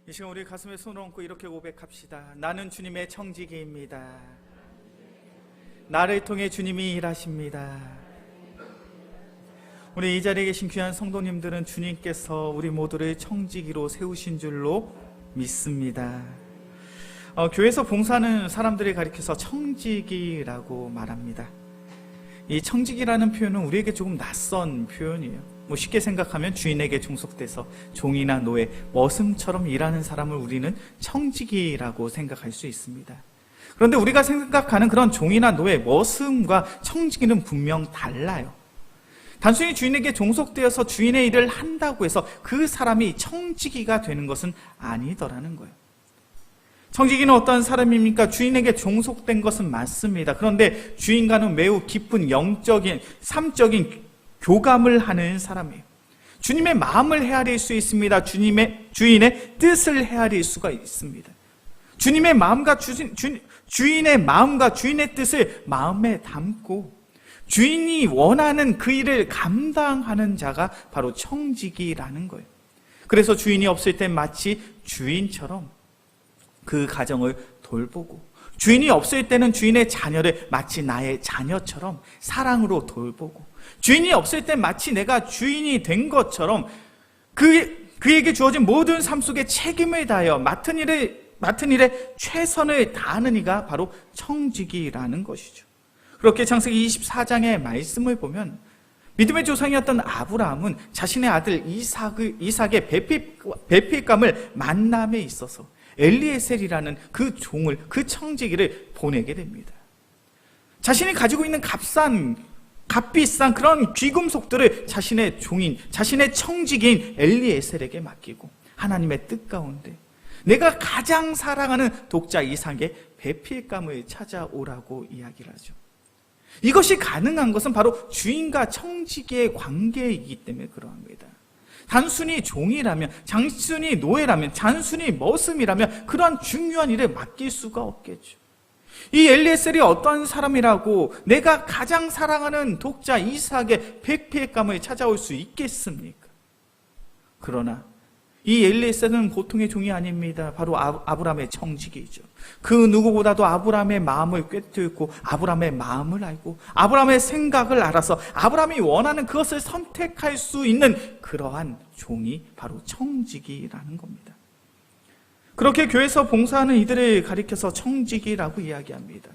이 시간 우리 가슴에 손을 얹고 이렇게 고백합시다. 나는 주님의 청지기입니다. 나를 통해 주님이 일하십니다. 우리 이 자리에 계신 귀한 성도님들은 주님께서 우리 모두를 청지기로 세우신 줄로 믿습니다. 교회에서 봉사하는 사람들을 가리켜서 청지기라고 말합니다. 이 청지기라는 표현은 우리에게 조금 낯선 표현이에요. 쉽게 생각하면 주인에게 종속돼서 종이나 노예, 머슴처럼 일하는 사람을 우리는 청지기라고 생각할 수 있습니다. 그런데 우리가 생각하는 그런 종이나 노예, 머슴과 청지기는 분명 달라요. 단순히 주인에게 종속되어서 주인의 일을 한다고 해서 그 사람이 청지기가 되는 것은 아니더라는 거예요. 청지기는 어떤 사람입니까? 주인에게 종속된 것은 맞습니다. 그런데 주인과는 매우 깊은 영적인, 삶적인 교감을 하는 사람이에요. 주님의 마음을 헤아릴 수 있습니다. 주인의 뜻을 헤아릴 수가 있습니다. 주인의 마음과 주인의 뜻을 마음에 담고 주인이 원하는 그 일을 감당하는 자가 바로 청지기라는 거예요. 그래서 주인이 없을 땐 마치 주인처럼 그 가정을 돌보고, 주인이 없을 때는 주인의 자녀를 마치 나의 자녀처럼 사랑으로 돌보고, 주인이 없을 땐 마치 내가 주인이 된 것처럼 그에게 주어진 모든 삶 속에 책임을 다하여 맡은 일에 최선을 다하는 이가 바로 청지기라는 것이죠. 그렇게 창세기 24장의 말씀을 보면 믿음의 조상이었던 아브라함은 자신의 아들 이삭의 배필감을 만남에 있어서 엘리에셀이라는 그 종을, 그 청지기를 보내게 됩니다. 자신이 가지고 있는 값비싼 그런 귀금속들을 자신의 종인, 자신의 청지기인 엘리에셀에게 맡기고 하나님의 뜻 가운데 내가 가장 사랑하는 독자 이삭의 배필감을 찾아오라고 이야기를 하죠. 이것이 가능한 것은 바로 주인과 청지기의 관계이기 때문에 그러합니다. 단순히 종이라면, 단순히 노예라면, 단순히 머슴이라면 그러한 중요한 일을 맡길 수가 없겠죠. 이 엘리에셀이 어떤 사람이라고 내가 가장 사랑하는 독자 이삭의 백필감을 찾아올 수 있겠습니까? 그러나 이 엘리에셀은 보통의 종이 아닙니다. 바로 아브라함의 청지기이죠. 그 누구보다도 아브라함의 마음을 꿰뚫고 아브라함의 마음을 알고 아브라함의 생각을 알아서 아브라함이 원하는 그것을 선택할 수 있는 그러한 종이 바로 청지기라는 겁니다. 그렇게 교회에서 봉사하는 이들을 가리켜서 청지기라고 이야기합니다.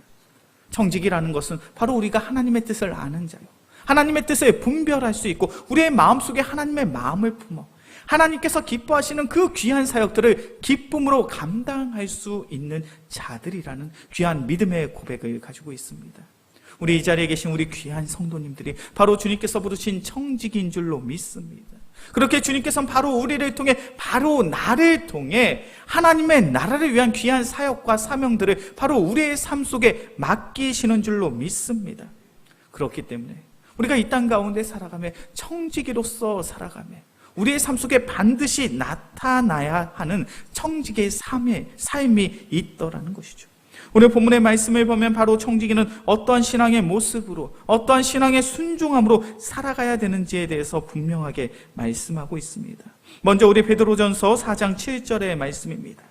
청지기라는 것은 바로 우리가 하나님의 뜻을 아는 자요, 하나님의 뜻을 분별할 수 있고 우리의 마음속에 하나님의 마음을 품어 하나님께서 기뻐하시는 그 귀한 사역들을 기쁨으로 감당할 수 있는 자들이라는 귀한 믿음의 고백을 가지고 있습니다. 우리 이 자리에 계신 우리 귀한 성도님들이 바로 주님께서 부르신 청지기인 줄로 믿습니다. 그렇게 주님께서는 바로 우리를 통해, 바로 나를 통해 하나님의 나라를 위한 귀한 사역과 사명들을 바로 우리의 삶 속에 맡기시는 줄로 믿습니다. 그렇기 때문에 우리가 이 땅 가운데 살아가며 청지기로서 살아가며 우리의 삶 속에 반드시 나타나야 하는 청지기의 삶이 있더라는 것이죠. 오늘 본문의 말씀을 보면 바로 청지기는 어떠한 신앙의 모습으로, 어떠한 신앙의 순종함으로 살아가야 되는지에 대해서 분명하게 말씀하고 있습니다. 먼저 우리 베드로전서 4장 7절의 말씀입니다.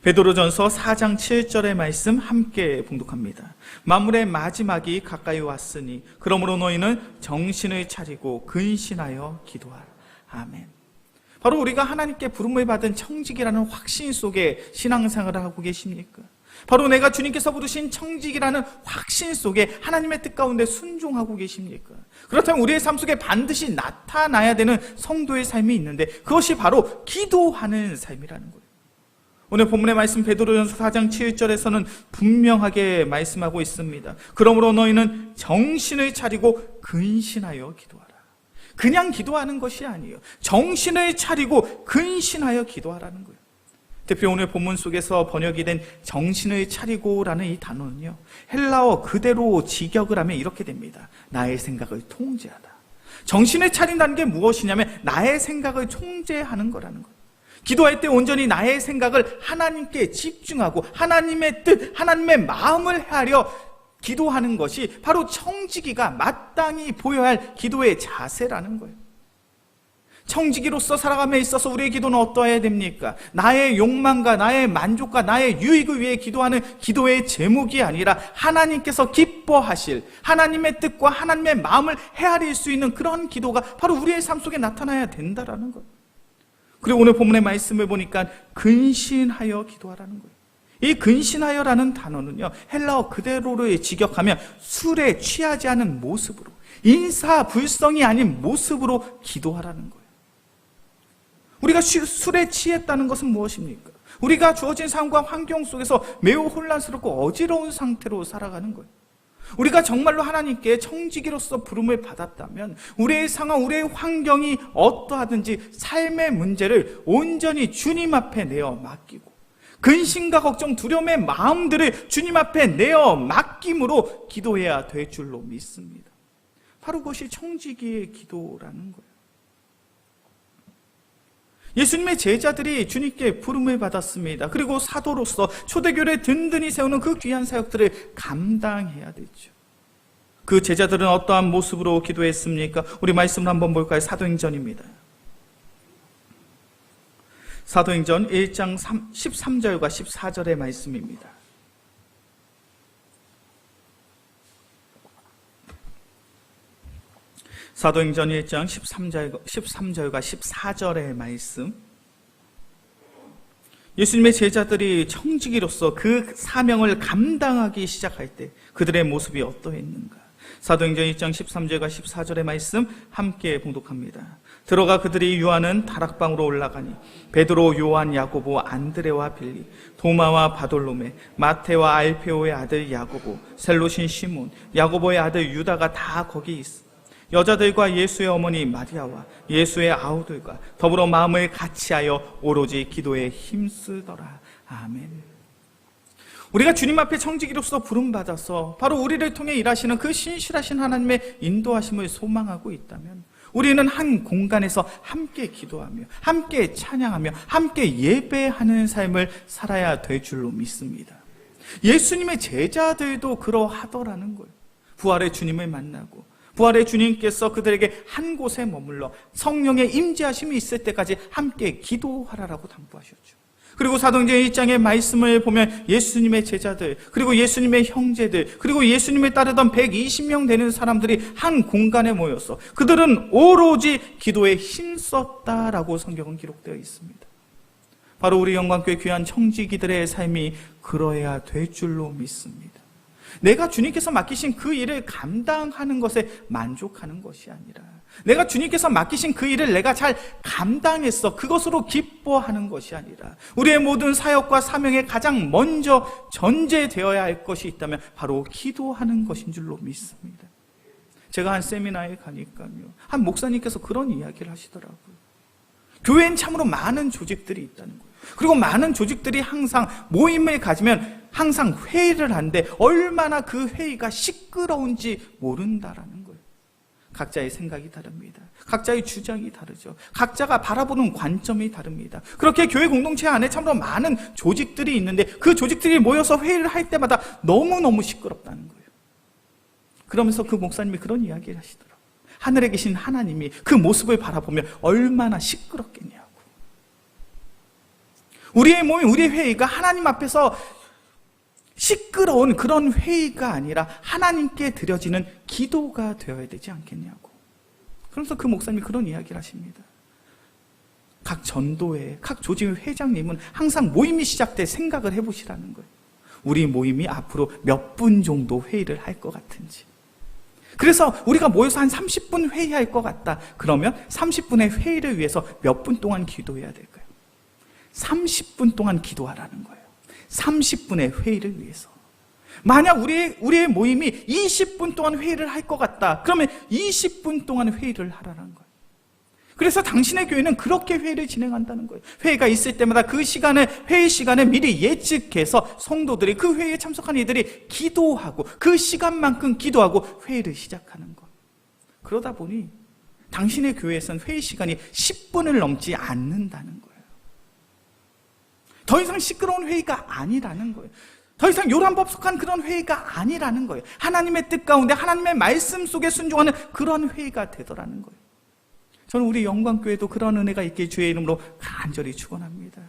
베드로전서 4장 7절의 말씀 함께 봉독합니다. 만물의 마지막이 가까이 왔으니 그러므로 너희는 정신을 차리고 근신하여 기도하라. 아멘. 바로 우리가 하나님께 부름을 받은 청지기라는 확신 속에 신앙생활을 하고 계십니까? 바로 내가 주님께서 부르신 청지기라는 확신 속에 하나님의 뜻 가운데 순종하고 계십니까? 그렇다면 우리의 삶 속에 반드시 나타나야 되는 성도의 삶이 있는데 그것이 바로 기도하는 삶이라는 거예요. 오늘 본문의 말씀 베드로전서 4장 7절에서는 분명하게 말씀하고 있습니다. 그러므로 너희는 정신을 차리고 근신하여 기도하라. 그냥 기도하는 것이 아니에요. 정신을 차리고 근신하여 기도하라는 거예요. 특히 오늘 본문 속에서 번역이 된 정신을 차리고라는 이 단어는요, 헬라어 그대로 직역을 하면 이렇게 됩니다. 나의 생각을 통제하다. 정신을 차린다는 게 무엇이냐면 나의 생각을 통제하는 거라는 거예요. 기도할 때 온전히 나의 생각을 하나님께 집중하고 하나님의 뜻, 하나님의 마음을 헤아려 기도하는 것이 바로 청지기가 마땅히 보여야 할 기도의 자세라는 거예요. 청지기로서 살아감에 있어서 우리의 기도는 어떠해야 됩니까? 나의 욕망과 나의 만족과 나의 유익을 위해 기도하는 기도의 제목이 아니라 하나님께서 기뻐하실 하나님의 뜻과 하나님의 마음을 헤아릴 수 있는 그런 기도가 바로 우리의 삶 속에 나타나야 된다라는 것. 그리고 오늘 본문의 말씀을 보니까 근신하여 기도하라는 거예요. 이 근신하여라는 단어는요, 헬라어 그대로를 직역하면 술에 취하지 않은 모습으로, 인사불성이 아닌 모습으로 기도하라는 거예요. 우리가 술에 취했다는 것은 무엇입니까? 우리가 주어진 삶과 환경 속에서 매우 혼란스럽고 어지러운 상태로 살아가는 거예요. 우리가 정말로 하나님께 청지기로서 부름을 받았다면 우리의 상황, 우리의 환경이 어떠하든지 삶의 문제를 온전히 주님 앞에 내어 맡기고 근심과 걱정, 두려움의 마음들을 주님 앞에 내어 맡김으로 기도해야 될 줄로 믿습니다. 바로 그것이 청지기의 기도라는 거예요. 예수님의 제자들이 주님께 부름을 받았습니다. 그리고 사도로서 초대교회를 든든히 세우는 그 귀한 사역들을 감당해야 되죠. 그 제자들은 어떠한 모습으로 기도했습니까? 우리 말씀을 한번 볼까요? 사도행전입니다. 사도행전 1장 13절과 14절의 말씀입니다. 사도행전 1장 13절과 14절의 말씀. 예수님의 제자들이 청지기로서 그 사명을 감당하기 시작할 때 그들의 모습이 어떠했는가? 사도행전 1장 13절과 14절의 말씀 함께 봉독합니다. 들어가 그들이 유하는 다락방으로 올라가니 베드로, 요한, 야고보, 안드레와 빌리, 도마와 바돌로메, 마테와 알페오의 아들 야고보, 셀롯인 시몬, 야고보의 아들 유다가 다 거기 있어. 여자들과 예수의 어머니 마리아와 예수의 아우들과 더불어 마음을 같이하여 오로지 기도에 힘쓰더라. 아멘. 우리가 주님 앞에 청지기로서 부름받아서 바로 우리를 통해 일하시는 그 신실하신 하나님의 인도하심을 소망하고 있다면 우리는 한 공간에서 함께 기도하며 함께 찬양하며 함께 예배하는 삶을 살아야 될 줄로 믿습니다. 예수님의 제자들도 그러하더라는 거예요. 부활의 주님을 만나고 부활의 주님께서 그들에게 한 곳에 머물러 성령의 임재하심이 있을 때까지 함께 기도하라라고 당부하셨죠. 그리고 사도행전 1장의 말씀을 보면 예수님의 제자들, 그리고 예수님의 형제들, 그리고 예수님을 따르던 120명 되는 사람들이 한 공간에 모여서 그들은 오로지 기도에 힘썼다라고 성경은 기록되어 있습니다. 바로 우리 영광교회 귀한 청지기들의 삶이 그러해야 될 줄로 믿습니다. 내가 주님께서 맡기신 그 일을 감당하는 것에 만족하는 것이 아니라 내가 주님께서 맡기신 그 일을 내가 잘 감당했어, 그것으로 기뻐하는 것이 아니라 우리의 모든 사역과 사명에 가장 먼저 전제되어야 할 것이 있다면 바로 기도하는 것인 줄로 믿습니다. 제가 한 세미나에 가니까요, 한 목사님께서 그런 이야기를 하시더라고요. 교회엔 참으로 많은 조직들이 있다는 거예요. 그리고 많은 조직들이 항상 모임을 가지면 항상 회의를 하는데 얼마나 그 회의가 시끄러운지 모른다라는 거예요. 각자의 생각이 다릅니다. 각자의 주장이 다르죠. 각자가 바라보는 관점이 다릅니다. 그렇게 교회 공동체 안에 참으로 많은 조직들이 있는데 그 조직들이 모여서 회의를 할 때마다 너무너무 시끄럽다는 거예요. 그러면서 그 목사님이 그런 이야기를 하시더라고요. 하늘에 계신 하나님이 그 모습을 바라보면 얼마나 시끄럽겠냐고. 우리의 모임, 우리의 회의가 하나님 앞에서 시끄러운 그런 회의가 아니라 하나님께 드려지는 기도가 되어야 되지 않겠냐고. 그러면서 그 목사님이 그런 이야기를 하십니다. 각 전도회, 각 조직의 회장님은 항상 모임이 시작될 생각을 해보시라는 거예요. 우리 모임이 앞으로 몇 분 정도 회의를 할 것 같은지. 그래서 우리가 모여서 한 30분 회의할 것 같다. 그러면 30분의 회의를 위해서 몇 분 동안 기도해야 될까요? 30분 동안 기도하라는 거예요. 30분의 회의를 위해서. 만약 우리의 모임이 20분 동안 회의를 할 것 같다. 그러면 20분 동안 회의를 하라는 거예요. 그래서 당신의 교회는 그렇게 회의를 진행한다는 거예요. 회의가 있을 때마다 그 시간을, 회의 시간을 미리 예측해서 성도들이, 그 회의에 참석한 이들이 기도하고 그 시간만큼 기도하고 회의를 시작하는 것. 그러다 보니 당신의 교회에서는 회의 시간이 10분을 넘지 않는다는 거예요. 더 이상 시끄러운 회의가 아니라는 거예요. 더 이상 요란법석한 그런 회의가 아니라는 거예요. 하나님의 뜻 가운데 하나님의 말씀 속에 순종하는 그런 회의가 되더라는 거예요. 저는 우리 영광교회도 그런 은혜가 있길 주의 이름으로 간절히 축원합니다.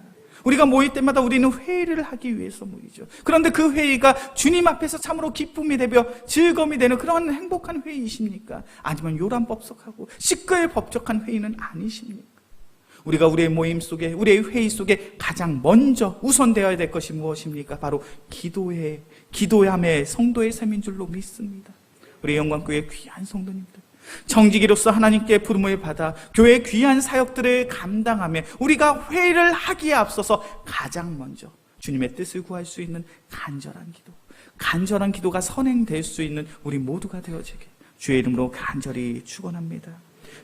우리가 모일 때마다 우리는 회의를 하기 위해서 모이죠. 그런데 그 회의가 주님 앞에서 참으로 기쁨이 되며 즐거움이 되는 그런 행복한 회의이십니까? 아니면 요란법석하고 시끌법적한 회의는 아니십니까? 우리가 우리의 모임 속에, 우리의 회의 속에 가장 먼저 우선되어야 될 것이 무엇입니까? 바로 기도함의 성도의 삶인 줄로 믿습니다. 우리 영광교회 귀한 성도님들, 청지기로서 하나님께 부름을 받아 교회의 귀한 사역들을 감당하며 우리가 회의를 하기에 앞서서 가장 먼저 주님의 뜻을 구할 수 있는 간절한 기도가 선행될 수 있는 우리 모두가 되어지게 주의 이름으로 간절히 축원합니다.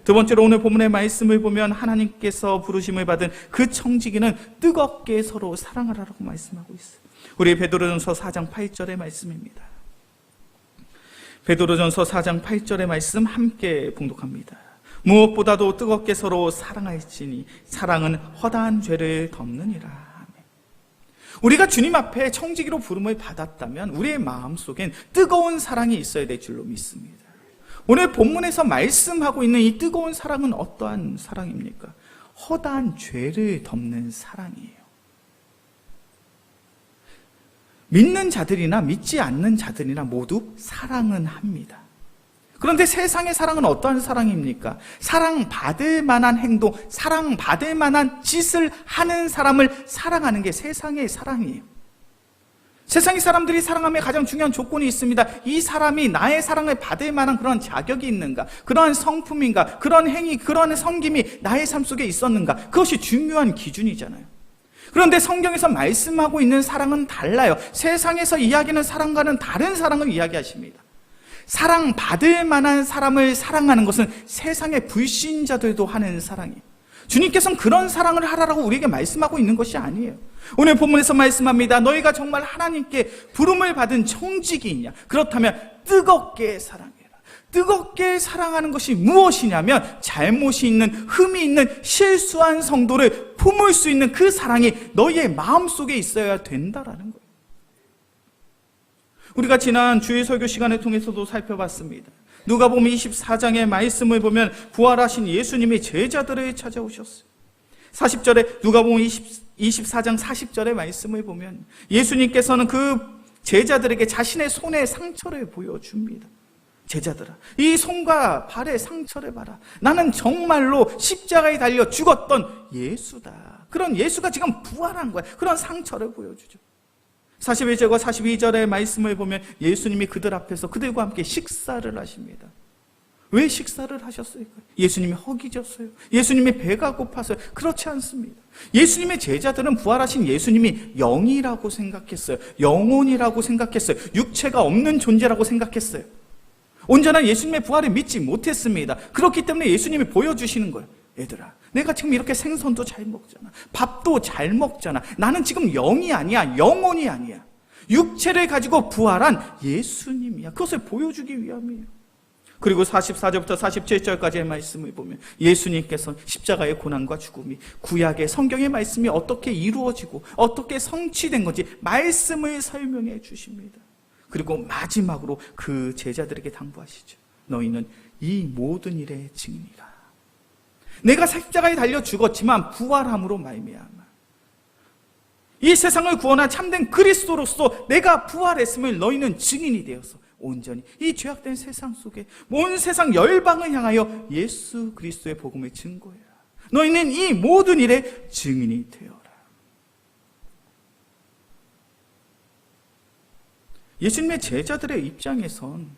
두 번째로 오늘 본문의 말씀을 보면 하나님께서 부르심을 받은 그 청지기는 뜨겁게 서로 사랑하라고 말씀하고 있어요. 우리 베드로전서 4장 8절의 말씀입니다. 베드로전서 4장 8절의 말씀 함께 봉독합니다. 무엇보다도 뜨겁게 서로 사랑할지니 사랑은 허다한 죄를 덮느니라. 우리가 주님 앞에 청지기로 부름을 받았다면 우리의 마음속엔 뜨거운 사랑이 있어야 될 줄로 믿습니다. 오늘 본문에서 말씀하고 있는 이 뜨거운 사랑은 어떠한 사랑입니까? 허다한 죄를 덮는 사랑이에요. 믿는 자들이나 믿지 않는 자들이나 모두 사랑은 합니다. 그런데 세상의 사랑은 어떠한 사랑입니까? 사랑받을 만한 행동, 사랑받을 만한 짓을 하는 사람을 사랑하는 게 세상의 사랑이에요. 세상의 사람들이 사랑함에 가장 중요한 조건이 있습니다. 이 사람이 나의 사랑을 받을 만한 그런 자격이 있는가? 그러한 성품인가? 그런 행위, 그런 섬김이 나의 삶 속에 있었는가? 그것이 중요한 기준이잖아요. 그런데 성경에서 말씀하고 있는 사랑은 달라요. 세상에서 이야기하는 사랑과는 다른 사랑을 이야기하십니다. 사랑받을 만한 사람을 사랑하는 것은 세상의 불신자들도 하는 사랑이에요. 주님께서는 그런 사랑을 하라고 우리에게 말씀하고 있는 것이 아니에요. 오늘 본문에서 말씀합니다. 너희가 정말 하나님께 부름을 받은 청지기이냐? 그렇다면 뜨겁게 사랑해라. 뜨겁게 사랑하는 것이 무엇이냐면 잘못이 있는, 흠이 있는 실수한 성도를 품을 수 있는 그 사랑이 너희의 마음속에 있어야 된다라는 거예요. 우리가 지난 주일 설교 시간을 통해서도 살펴봤습니다. 누가복음 24장의 말씀을 보면 부활하신 예수님이 제자들을 찾아오셨어요. 40절에 누가복음 24장 40절의 말씀을 보면 예수님께서는 그 제자들에게 자신의 손에 상처를 보여줍니다. 제자들아, 이 손과 발의 상처를 봐라. 나는 정말로 십자가에 달려 죽었던 예수다. 그런 예수가 지금 부활한 거야. 그런 상처를 보여주죠. 41절과 42절의 말씀을 보면 예수님이 그들 앞에서 그들과 함께 식사를 하십니다. 왜 식사를 하셨을까요? 예수님이 허기졌어요? 예수님이 배가 고파서요? 그렇지 않습니다. 예수님의 제자들은 부활하신 예수님이 영이라고 생각했어요. 영혼이라고 생각했어요. 육체가 없는 존재라고 생각했어요. 온전한 예수님의 부활을 믿지 못했습니다. 그렇기 때문에 예수님이 보여주시는 거예요. 얘들아, 내가 지금 이렇게 생선도 잘 먹잖아. 밥도 잘 먹잖아. 나는 지금 영이 아니야. 영혼이 아니야. 육체를 가지고 부활한 예수님이야. 그것을 보여주기 위함이에요. 그리고 44절부터 47절까지의 말씀을 보면 예수님께서 십자가의 고난과 죽음이 구약의 성경의 말씀이 어떻게 이루어지고 어떻게 성취된 건지 말씀을 설명해 주십니다. 그리고 마지막으로 그 제자들에게 당부하시죠. 너희는 이 모든 일의 증인이라. 내가 십자가에 달려 죽었지만 부활함으로 말미암아 이 세상을 구원한 참된 그리스도로서 내가 부활했음을 너희는 증인이 되어서 온전히 이 죄악된 세상 속에 온 세상 열방을 향하여 예수 그리스도의 복음을 증거해라. 너희는 이 모든 일의 증인이 되어라. 예수님의 제자들의 입장에선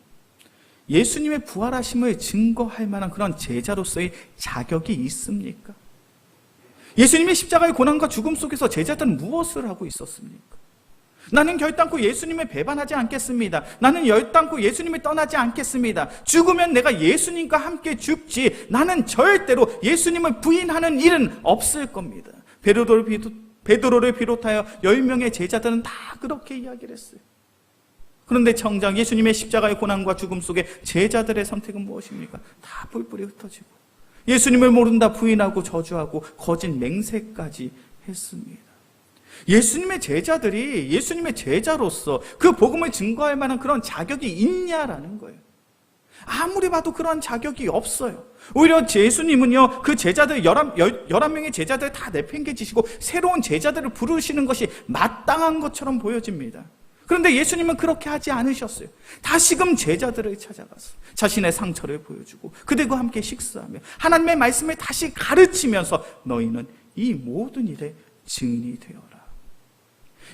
예수님의 부활하심을 증거할 만한 그런 제자로서의 자격이 있습니까? 예수님의 십자가의 고난과 죽음 속에서 제자들은 무엇을 하고 있었습니까? 나는 결단코 예수님을 배반하지 않겠습니다. 나는 결단코 예수님을 떠나지 않겠습니다. 죽으면 내가 예수님과 함께 죽지 나는 절대로 예수님을 부인하는 일은 없을 겁니다. 베드로를 비롯하여 10명의 제자들은 다 그렇게 이야기를 했어요. 그런데 정작 예수님의 십자가의 고난과 죽음 속에 제자들의 선택은 무엇입니까? 다 뿔뿔이 흩어지고 예수님을 모른다 부인하고 저주하고 거짓 맹세까지 했습니다. 예수님의 제자들이 예수님의 제자로서 그 복음을 증거할 만한 그런 자격이 있냐라는 거예요. 아무리 봐도 그런 자격이 없어요. 오히려 예수님은요, 그 제자들 11명의 제자들 다 내팽개치시고 새로운 제자들을 부르시는 것이 마땅한 것처럼 보여집니다. 그런데 예수님은 그렇게 하지 않으셨어요. 다시금 제자들을 찾아가서 자신의 상처를 보여주고 그들과 함께 식사하며 하나님의 말씀을 다시 가르치면서 너희는 이 모든 일의 증인이 되어라.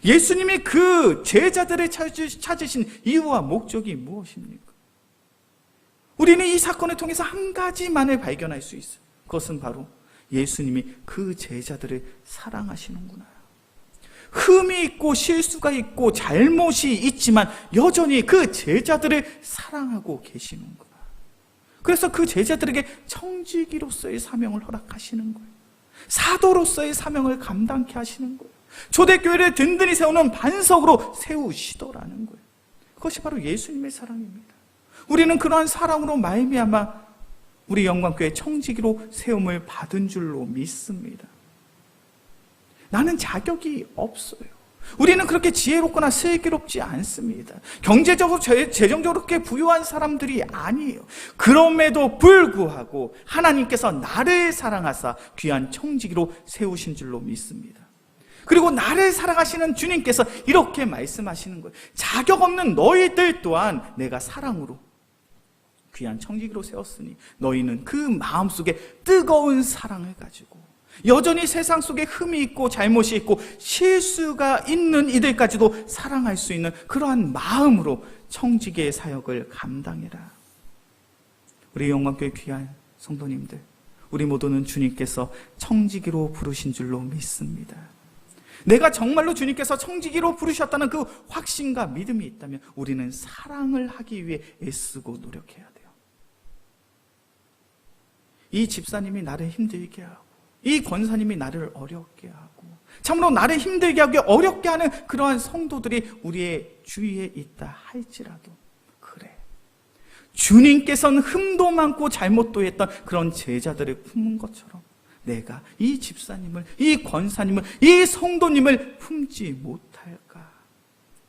예수님이 그 제자들을 찾으신 이유와 목적이 무엇입니까? 우리는 이 사건을 통해서 한 가지만을 발견할 수 있어요. 그것은 바로 예수님이 그 제자들을 사랑하시는구나. 흠이 있고 실수가 있고 잘못이 있지만 여전히 그 제자들을 사랑하고 계시는구나. 그래서 그 제자들에게 청지기로서의 사명을 허락하시는 거예요. 사도로서의 사명을 감당케 하시는 거예요. 초대교회를 든든히 세우는 반석으로 세우시더라는 거예요. 그것이 바로 예수님의 사랑입니다. 우리는 그러한 사랑으로 말미암아 우리 영광교회 청지기로 세움을 받은 줄로 믿습니다. 나는 자격이 없어요. 우리는 그렇게 지혜롭거나 슬기롭지 않습니다. 경제적으로 재정적으로 그렇게 부유한 사람들이 아니에요. 그럼에도 불구하고 하나님께서 나를 사랑하사 귀한 청지기로 세우신 줄로 믿습니다. 그리고 나를 사랑하시는 주님께서 이렇게 말씀하시는 거예요. 자격 없는 너희들 또한 내가 사랑으로 귀한 청지기로 세웠으니 너희는 그 마음속에 뜨거운 사랑을 가지고 여전히 세상 속에 흠이 있고 잘못이 있고 실수가 있는 이들까지도 사랑할 수 있는 그러한 마음으로 청지기의 사역을 감당해라. 우리 영광교회 귀한 성도님들, 우리 모두는 주님께서 청지기로 부르신 줄로 믿습니다. 내가 정말로 주님께서 청지기로 부르셨다는 그 확신과 믿음이 있다면 우리는 사랑을 하기 위해 애쓰고 노력해야 돼요. 이 집사님이 나를 힘들게 하고 이 권사님이 나를 어렵게 하고 참으로 나를 힘들게 하고 어렵게 하는 그러한 성도들이 우리의 주위에 있다 할지라도 그래, 주님께서는 흠도 많고 잘못도 했던 그런 제자들을 품은 것처럼 내가 이 집사님을, 이 권사님을, 이 성도님을 품지 못할까?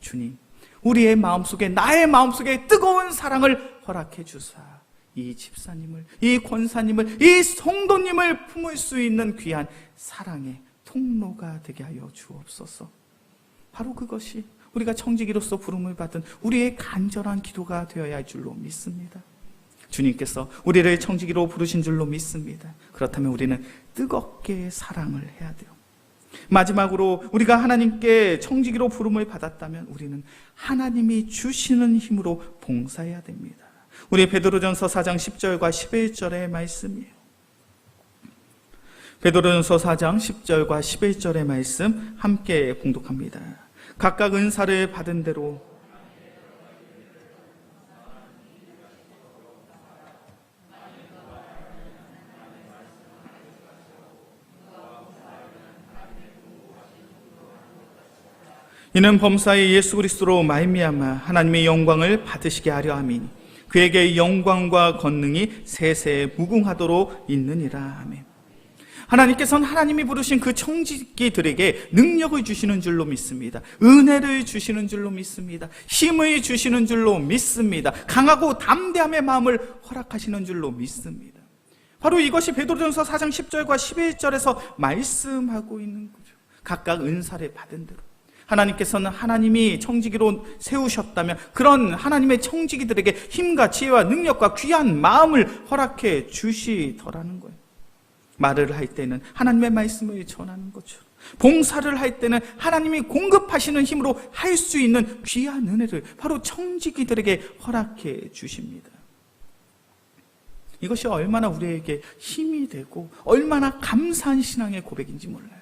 주님, 우리의 마음속에, 나의 마음속에 뜨거운 사랑을 허락해 주사 이 집사님을, 이 권사님을, 이 성도님을 품을 수 있는 귀한 사랑의 통로가 되게 하여 주옵소서. 바로 그것이 우리가 청지기로서 부름을 받은 우리의 간절한 기도가 되어야 할 줄로 믿습니다. 주님께서 우리를 청지기로 부르신 줄로 믿습니다. 그렇다면 우리는 뜨겁게 사랑을 해야 돼요. 마지막으로 우리가 하나님께 청지기로 부름을 받았다면 우리는 하나님이 주시는 힘으로 봉사해야 됩니다. 우리 베드로전서 4장 10절과 11절의 말씀이에요. 베드로전서 4장 10절과 11절의 말씀 함께 봉독합니다. 각각 은사를 받은 대로 이는 범사의 예수 그리스도로 말미암아 하나님의 영광을 받으시게 하려 함이니 그에게 영광과 권능이 세세 무궁하도록 있느니라. 아멘. 하나님께서는 하나님이 부르신 그 청지기들에게 능력을 주시는 줄로 믿습니다. 은혜를 주시는 줄로 믿습니다. 힘을 주시는 줄로 믿습니다. 강하고 담대함의 마음을 허락하시는 줄로 믿습니다. 바로 이것이 베드로전서 4장 10절과 11절에서 말씀하고 있는 거죠. 각각 은사를 받은 대로 하나님께서는 하나님이 청지기로 세우셨다면 그런 하나님의 청지기들에게 힘과 지혜와 능력과 귀한 마음을 허락해 주시더라는 거예요. 말을 할 때는 하나님의 말씀을 전하는 것처럼, 봉사를 할 때는 하나님이 공급하시는 힘으로 할 수 있는 귀한 은혜를 바로 청지기들에게 허락해 주십니다. 이것이 얼마나 우리에게 힘이 되고 얼마나 감사한 신앙의 고백인지 몰라요.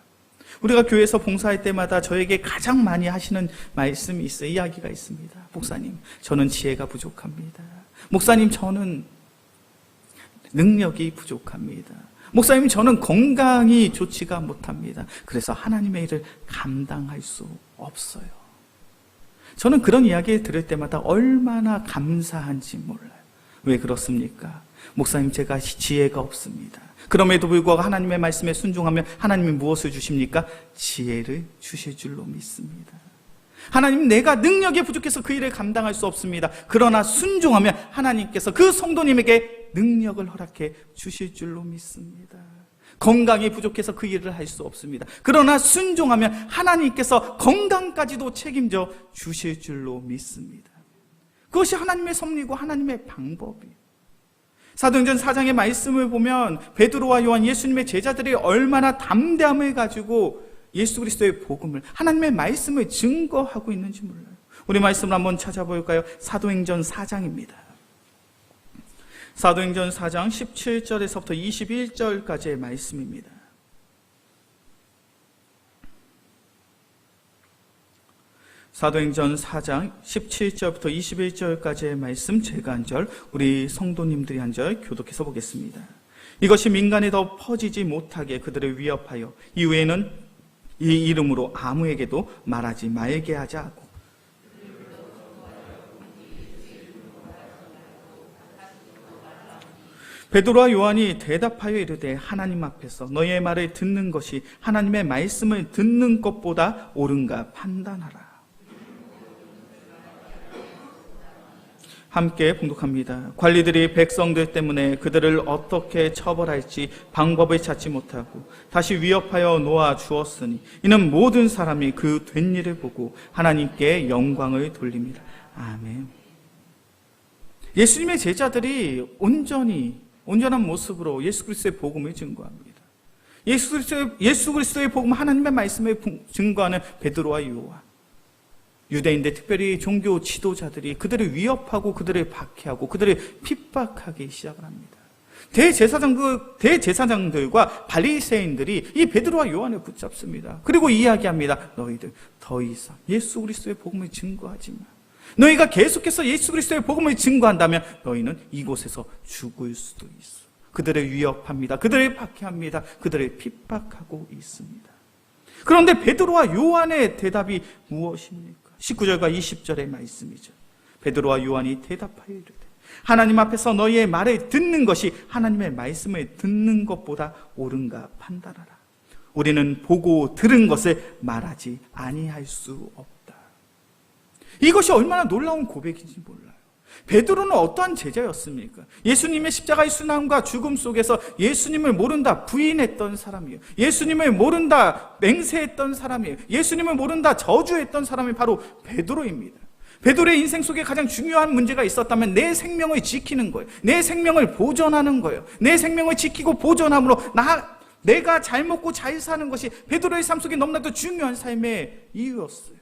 우리가 교회에서 봉사할 때마다 저에게 가장 많이 하시는 말씀이 있어요. 이야기가 있습니다. 목사님, 저는 지혜가 부족합니다. 목사님, 저는 능력이 부족합니다. 목사님, 저는 건강이 좋지가 못합니다. 그래서 하나님의 일을 감당할 수 없어요. 저는 그런 이야기를 들을 때마다 얼마나 감사한지 몰라요. 왜 그렇습니까? 목사님, 제가 지혜가 없습니다. 그럼에도 불구하고 하나님의 말씀에 순종하면 하나님이 무엇을 주십니까? 지혜를 주실 줄로 믿습니다. 하나님, 내가 능력이 부족해서 그 일을 감당할 수 없습니다. 그러나 순종하면 하나님께서 그 성도님에게 능력을 허락해 주실 줄로 믿습니다. 건강이 부족해서 그 일을 할 수 없습니다. 그러나 순종하면 하나님께서 건강까지도 책임져 주실 줄로 믿습니다. 그것이 하나님의 섭리고 하나님의 방법이에요. 사도행전 4장의 말씀을 보면 베드로와 요한, 예수님의 제자들이 얼마나 담대함을 가지고 예수 그리스도의 복음을, 하나님의 말씀을 증거하고 있는지 몰라요. 우리 말씀을 한번 찾아볼까요? 사도행전 4장입니다. 사도행전 4장 17절에서부터 21절까지의 말씀입니다. 사도행전 4장 17절부터 21절까지의 말씀, 제가 한 절, 우리 성도님들이 한 절 교독해서 보겠습니다. 이것이 민간에 더 퍼지지 못하게 그들을 위협하여 이후에는 이 이름으로 아무에게도 말하지 말게 하자고. 베드로와 요한이 대답하여 이르되 하나님 앞에서 너희의 말을 듣는 것이 하나님의 말씀을 듣는 것보다 옳은가 판단하라. 함께 봉독합니다. 관리들이 백성들 때문에 그들을 어떻게 처벌할지 방법을 찾지 못하고 다시 위협하여 놓아 주었으니 이는 모든 사람이 그 된 일을 보고 하나님께 영광을 돌립니다. 아멘. 예수님의 제자들이 온전한 모습으로 예수 그리스도의 복음을 증거합니다. 예수 그리스도의 복음, 하나님의 말씀을 증거하는 베드로와 요한, 유대인들, 특별히 종교 지도자들이 그들을 위협하고 그들을 박해하고 그들을 핍박하기 시작을 합니다. 대제사장들과 바리새인들이 이 베드로와 요한을 붙잡습니다. 그리고 이야기합니다. 너희들 더 이상 예수 그리스도의 복음을 증거하지 마. 너희가 계속해서 예수 그리스도의 복음을 증거한다면 너희는 이곳에서 죽을 수도 있어. 그들을 위협합니다. 그들을 박해합니다. 그들을 핍박하고 있습니다. 그런데 베드로와 요한의 대답이 무엇입니까? 19절과 20절의 말씀이죠. 베드로와 요한이 대답하여 이르되 하나님 앞에서 너희의 말을 듣는 것이 하나님의 말씀을 듣는 것보다 옳은가 판단하라. 우리는 보고 들은 것을 말하지 아니할 수 없다. 이것이 얼마나 놀라운 고백인지 몰라요. 베드로는 어떠한 제자였습니까? 예수님의 십자가의 순환과 죽음 속에서 예수님을 모른다 부인했던 사람이에요. 예수님을 모른다 맹세했던 사람이에요. 예수님을 모른다 저주했던 사람이 바로 베드로입니다. 베드로의 인생 속에 가장 중요한 문제가 있었다면 내 생명을 지키는 거예요. 내 생명을 보존하는 거예요. 내 생명을 지키고 보존함으로 내가 잘 먹고 잘 사는 것이 베드로의 삶 속에 너무나도 중요한 삶의 이유였어요.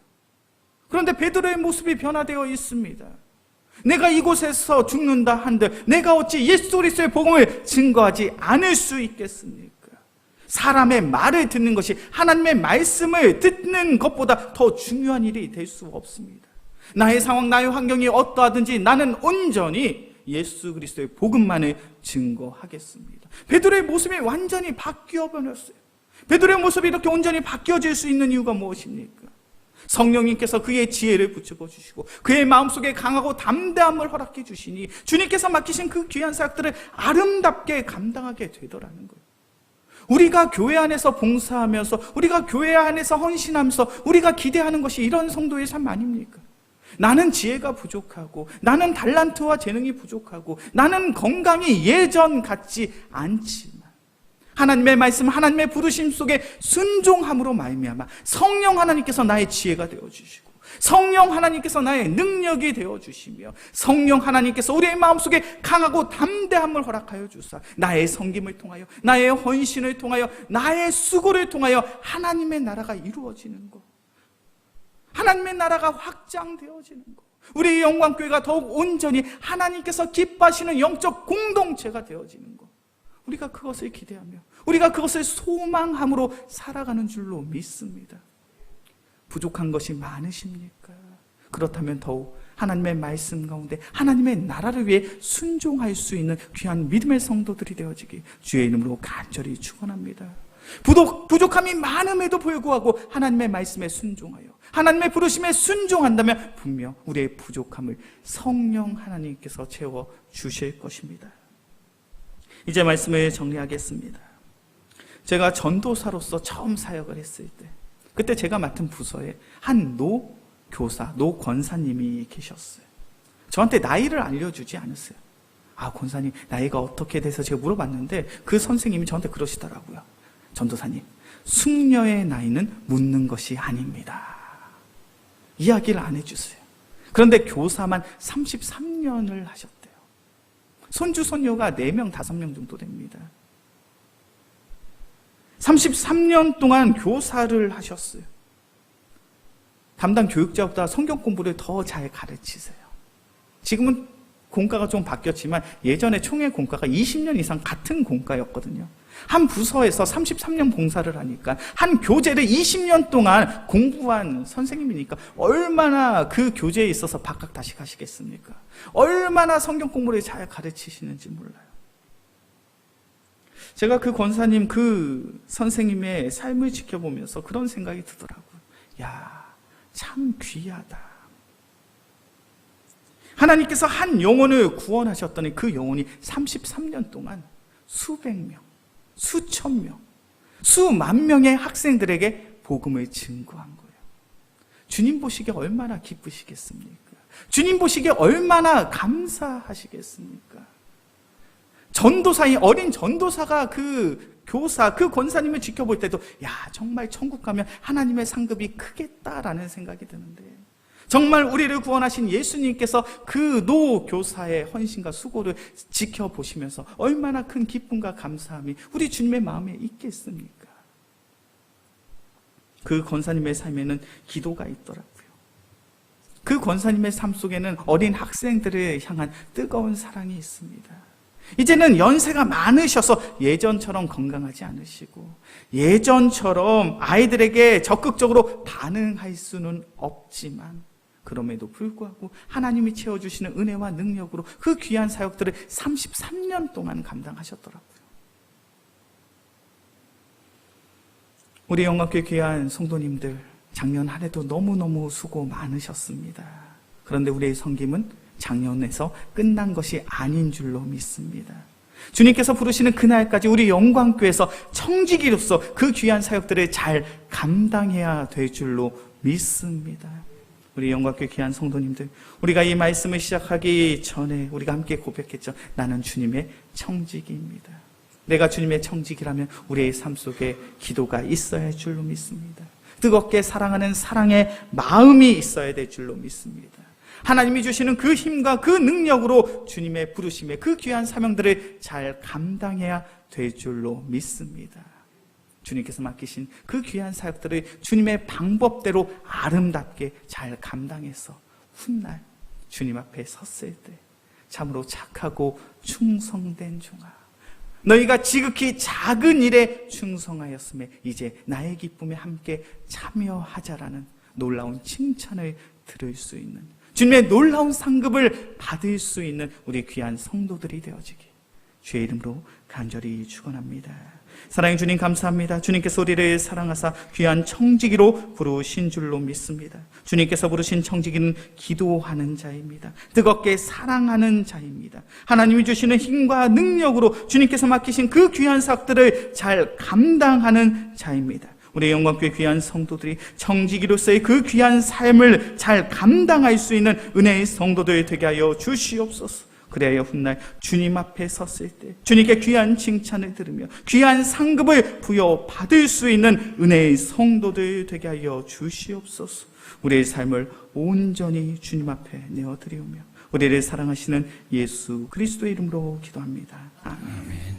그런데 베드로의 모습이 변화되어 있습니다. 내가 이곳에서 죽는다 한들 내가 어찌 예수 그리스도의 복음을 증거하지 않을 수 있겠습니까? 사람의 말을 듣는 것이 하나님의 말씀을 듣는 것보다 더 중요한 일이 될 수 없습니다. 나의 상황, 나의 환경이 어떠하든지 나는 온전히 예수 그리스도의 복음만을 증거하겠습니다. 베드로의 모습이 완전히 바뀌어 버렸어요. 베드로의 모습이 이렇게 온전히 바뀌어질 수 있는 이유가 무엇입니까? 성령님께서 그의 지혜를 붙여 주시고 그의 마음속에 강하고 담대함을 허락해 주시니 주님께서 맡기신 그 귀한 사역들을 아름답게 감당하게 되더라는 거예요. 우리가 교회 안에서 봉사하면서 우리가 교회 안에서 헌신하면서 우리가 기대하는 것이 이런 성도의 삶 아닙니까? 나는 지혜가 부족하고 나는 달란트와 재능이 부족하고 나는 건강이 예전 같지 않지만 하나님의 말씀, 하나님의 부르심 속에 순종함으로 말미암아 성령 하나님께서 나의 지혜가 되어주시고 성령 하나님께서 나의 능력이 되어주시며 성령 하나님께서 우리의 마음속에 강하고 담대함을 허락하여 주사 나의 섬김을 통하여 나의 헌신을 통하여 나의 수고를 통하여 하나님의 나라가 이루어지는 것, 하나님의 나라가 확장되어지는 것, 우리의 영광교회가 더욱 온전히 하나님께서 기뻐하시는 영적 공동체가 되어지는 것, 우리가 그것을 기대하며 우리가 그것을 소망함으로 살아가는 줄로 믿습니다. 부족한 것이 많으십니까? 그렇다면 더욱 하나님의 말씀 가운데 하나님의 나라를 위해 순종할 수 있는 귀한 믿음의 성도들이 되어지기 주의 이름으로 간절히 축원합니다. 부족함이 많음에도 불구하고 하나님의 말씀에 순종하여 하나님의 부르심에 순종한다면 분명 우리의 부족함을 성령 하나님께서 채워 주실 것입니다. 이제 말씀을 정리하겠습니다. 제가 전도사로서 처음 사역을 했을 때, 그때 제가 맡은 부서에 한 교사 노 권사님이 계셨어요. 저한테 나이를 알려주지 않았어요. 권사님 나이가 어떻게 돼서 제가 물어봤는데 그 선생님이 저한테 그러시더라고요. 전도사님, 숙녀의 나이는 묻는 것이 아닙니다. 이야기를 안 해주세요. 그런데 교사만 33년을 하셨대요. 손주 손녀가 4명 5명 정도 됩니다. 33년 동안 교사를 하셨어요. 담당 교육자보다 성경 공부를 더 잘 가르치세요. 지금은 공과가 좀 바뀌었지만 예전에 총회 공과가 20년 이상 같은 공과였거든요. 한 부서에서 33년 봉사를 하니까 한 교재를 20년 동안 공부한 선생님이니까 얼마나 그 교재에 있어서 박학다식 하시겠습니까? 얼마나 성경 공부를 잘 가르치시는지 몰라요. 제가 그 권사님, 그 선생님의 삶을 지켜보면서 그런 생각이 들더라고요. 참 귀하다. 하나님께서 한 영혼을 구원하셨더니 그 영혼이 33년 동안 수백 명, 수천 명, 수만 명의 학생들에게 복음을 증거한 거예요. 주님 보시기에 얼마나 기쁘시겠습니까? 주님 보시기에 얼마나 감사하시겠습니까? 전도사인 어린 전도사가 그 교사, 그 권사님을 지켜볼 때도 정말 천국 가면 하나님의 상급이 크겠다라는 생각이 드는데, 정말 우리를 구원하신 예수님께서 그 노 교사의 헌신과 수고를 지켜보시면서 얼마나 큰 기쁨과 감사함이 우리 주님의 마음에 있겠습니까? 그 권사님의 삶에는 기도가 있더라고요. 그 권사님의 삶 속에는 어린 학생들을 향한 뜨거운 사랑이 있습니다. 이제는 연세가 많으셔서 예전처럼 건강하지 않으시고 예전처럼 아이들에게 적극적으로 반응할 수는 없지만, 그럼에도 불구하고 하나님이 채워주시는 은혜와 능력으로 그 귀한 사역들을 33년 동안 감당하셨더라고요. 우리 영광교회 귀한 성도님들, 작년 한 해도 너무너무 수고 많으셨습니다. 그런데 우리의 섬김은 작년에서 끝난 것이 아닌 줄로 믿습니다. 주님께서 부르시는 그날까지 우리 영광교회에서 청지기로서 그 귀한 사역들을 잘 감당해야 될 줄로 믿습니다. 우리 영광교회 귀한 성도님들, 우리가 이 말씀을 시작하기 전에 우리가 함께 고백했죠. 나는 주님의 청지기입니다. 내가 주님의 청지기라면 우리의 삶 속에 기도가 있어야 할 줄로 믿습니다. 뜨겁게 사랑하는 사랑의 마음이 있어야 될 줄로 믿습니다. 하나님이 주시는 그 힘과 그 능력으로 주님의 부르심에 그 귀한 사명들을 잘 감당해야 될 줄로 믿습니다. 주님께서 맡기신 그 귀한 사역들을 주님의 방법대로 아름답게 잘 감당해서 훗날 주님 앞에 섰을 때 참으로 착하고 충성된 종아, 너희가 지극히 작은 일에 충성하였음에 이제 나의 기쁨에 함께 참여하자라는 놀라운 칭찬을 들을 수 있는, 주님의 놀라운 상급을 받을 수 있는 우리 귀한 성도들이 되어지기 주의 이름으로 간절히 축원합니다. 사랑의 주님 감사합니다. 주님께서 우리를 사랑하사 귀한 청지기로 부르신 줄로 믿습니다. 주님께서 부르신 청지기는 기도하는 자입니다. 뜨겁게 사랑하는 자입니다. 하나님이 주시는 힘과 능력으로 주님께서 맡기신 그 귀한 사역들을 잘 감당하는 자입니다. 우리 영광교회 귀한 성도들이 청지기로서의 그 귀한 삶을 잘 감당할 수 있는 은혜의 성도들 되게 하여 주시옵소서. 그래야 훗날 주님 앞에 섰을 때 주님께 귀한 칭찬을 들으며 귀한 상급을 부여받을 수 있는 은혜의 성도들 되게 하여 주시옵소서. 우리의 삶을 온전히 주님 앞에 내어드리오며 우리를 사랑하시는 예수 그리스도의 이름으로 기도합니다. 아멘.